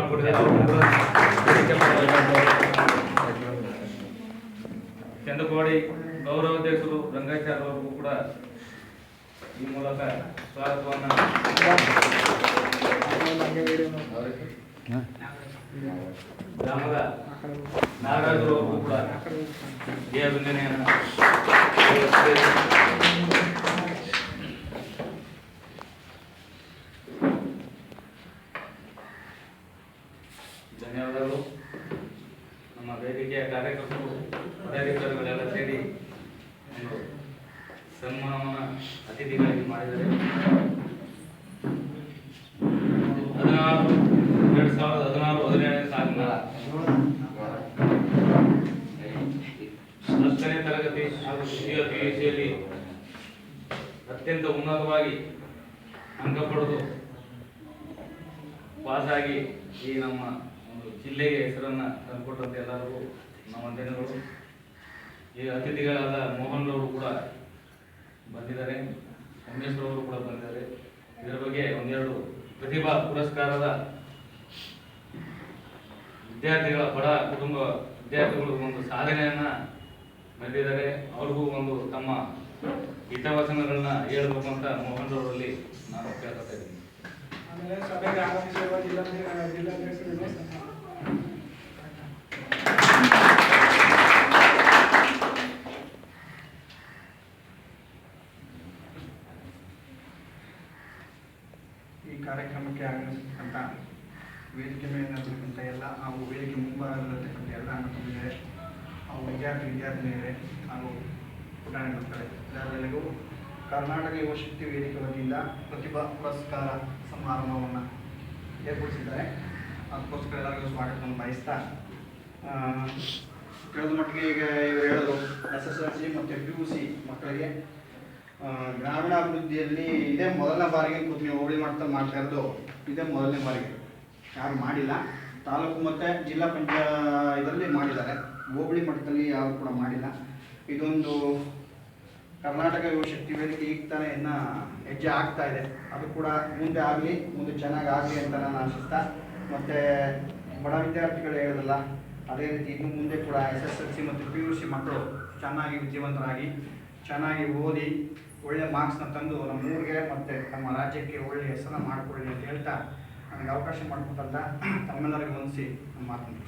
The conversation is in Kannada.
ಮಾಡಿಕೊಟ್ಟಿದ್ದಾರೆ. ಅವರು ಕೂಡ ಚಂದಕೋಡಿ ಗೌರವಾಧ್ಯಕ್ಷರು ರಂಗಾಚಾರ್ಯ ಅವರಿಗೂ ಕೂಡ ಈ ಮೂಲಕ ಸ್ವಾಗತವನ್ನು ಗ್ರಾಮದ ನಾಗರಾಜರು ಅವರಿಗೂ ಕೂಡ ಈ ಅಭಿನಂದನೆಯನ್ನು ಧನ್ಯವಾದಗಳು. ನಮ್ಮ ವೇದಿಕೆಯ ಕಾರ್ಯಕರ್ತರು ಪದಾಧಿಕಾರಿಗಳೆಲ್ಲ ಸೇರಿ ಒಂದು ಸನ್ಮಾನವನ್ನು ಅತಿಥಿಗಳಿಗೆ ಮಾಡಿದರೆ 2016-17 ಸಾಲಿನ 10ನೇ ತರಗತಿ ಹಾಗೂ ದ್ವಿತೀಯ PUCಯಲ್ಲಿ ಅತ್ಯಂತ ಉನ್ನತವಾಗಿ ಅಂಕ ಪಡೆದು ಪಾಸಾಗಿ ಈ ನಮ್ಮ ಒಂದು ಜಿಲ್ಲೆಗೆ ಹೆಸರನ್ನು ತಂದುಕೊಟ್ಟಂತೆ ಎಲ್ಲರಿಗೂ ನಮ್ಮ ಧನ್ಯವಾದಗಳು. ಈ ಅತಿಥಿಗಳಾದ ಮೋಹನ್ ರವರು ಕೂಡ ಬಂದಿದ್ದಾರೆ, ಉಮೇಶ್ ರವರು ಕೂಡ ಬಂದಿದ್ದಾರೆ. ಇದರ ಬಗ್ಗೆ ಒಂದೆರಡು ಪ್ರತಿಭಾ ಪುರಸ್ಕಾರದ ವಿದ್ಯಾರ್ಥಿಗಳ ಬಡ ಕುಟುಂಬ ವಿದ್ಯಾರ್ಥಿಗಳು ಒಂದು ಸಾಧನೆಯನ್ನು ಮೆರೆದಿದ್ದಾರೆ. ಅವ್ರಿಗೂ ಒಂದು ತಮ್ಮ ಹಿತವಚನಗಳನ್ನ ಹೇಳಬೇಕು ಅಂತ ಮೋಹನ್ ರವರಲ್ಲಿ ನಾನು ಕೇಳ್ತಾ ಇದ್ದೀನಿ. ಸಭೆಗೆ ಆಗಮಿಸಿರುವ ಜಿಲ್ಲಾಧ್ಯಕ್ಷರಿಗೆ ಈ ಕಾರ್ಯಕ್ರಮಕ್ಕೆ ಆಗಮಿಸಿರ್ತಕ್ಕಂಥ ವೇದಿಕೆ ಮೇಲಿರ್ತಕ್ಕಂಥ ಎಲ್ಲ ಹಾಗೂ ವೇದಿಕೆ ಮುಂಭಾಗದಲ್ಲಿರ್ತಕ್ಕಂಥ ಎಲ್ಲ ಅಣ್ಣತಮ್ಮಂದಿರೇ ಹಾಗೂ ವಿದ್ಯಾರ್ಥಿನಿಯರೇ ಹಾಗೂ ಪುಟಾಣಿ ಮಕ್ಕಳೇ ಎಲ್ಲರಿಗೂ ಕರ್ನಾಟಕ ಯುವ ಶಕ್ತಿ ವೇದಿಕೆ ವತಿಯಿಂದ ಪ್ರತಿಭಾ ಪುರಸ್ಕಾರ ಸಮಾರಂಭವನ್ನು ಏರ್ಪಡಿಸಿದ್ದಾರೆ. ಅದಕ್ಕೋಸ್ಕರ ಎಲ್ಲರಿಗೂ ಸ್ವಾಗತವನ್ನು ಬಯಸ್ತಾ ತಿಳಿದ ಮಟ್ಟಿಗೆ ಈಗ ಇವರು ಹೇಳೋದು SSLC ಮತ್ತು PUC ಮಕ್ಕಳಿಗೆ ಗ್ರಾಮೀಣಾಭಿವೃದ್ಧಿಯಲ್ಲಿ ಇದೇ ಮೊದಲನೇ ಬಾರಿಗೆ ನೀವು ಹೋಬಳಿ ಮಟ್ಟದಲ್ಲಿ ಮಾಡ್ತಾ ಇರೋದು ಇದೇ ಮೊದಲನೇ ಬಾರಿಗೆ, ಯಾರು ಮಾಡಿಲ್ಲ. ತಾಲೂಕು ಮತ್ತು ಜಿಲ್ಲಾ ಇದರಲ್ಲಿ ಮಾಡಿದ್ದಾರೆ, ಹೋಬಳಿ ಮಟ್ಟದಲ್ಲಿ ಯಾರು ಕೂಡ ಮಾಡಿಲ್ಲ. ಇದೊಂದು ಕರ್ನಾಟಕ ಯುವ ಶಕ್ತಿ ವೇದಿಕೆ ಈಗ ತಾನೇ ಇನ್ನು ಹೆಜ್ಜೆ ಆಗ್ತಾ ಇದೆ. ಅದು ಕೂಡ ಮುಂದೆ ಆಗಲಿ, ಮುಂದೆ ಚೆನ್ನಾಗಿ ಆಗಲಿ ಅಂತ ನಾನು ಆಶಿಸ್ತಾ, ಮತ್ತು ಬಡ ವಿದ್ಯಾರ್ಥಿಗಳು ಹೇಳೋದಲ್ಲ ಅದೇ ರೀತಿ ಇನ್ನು ಮುಂದೆ ಕೂಡ SSLC ಮತ್ತು PUC ಮಕ್ಕಳು ಚೆನ್ನಾಗಿ ವಿದ್ಯಾವಂತರಾಗಿ ಚೆನ್ನಾಗಿ ಓದಿ ಒಳ್ಳೆ ಮಾರ್ಕ್ಸ್ನ ತಂದು ನಮ್ಮ ಊರಿಗೆ ಮತ್ತು ನಮ್ಮ ರಾಜ್ಯಕ್ಕೆ ಒಳ್ಳೆಯ ಹೆಸರನ್ನು ಮಾಡಿಕೊಳ್ಳಿ ಅಂತ ಹೇಳ್ತಾ ನನಗೆ ಅವಕಾಶ ಮಾಡಿಕೊಟ್ಟಂತ ತಮ್ಮೆಲ್ಲರಿಗೂ ವಂದಿಸಿ ನಮ್ಮ ಮಾತನ್ನು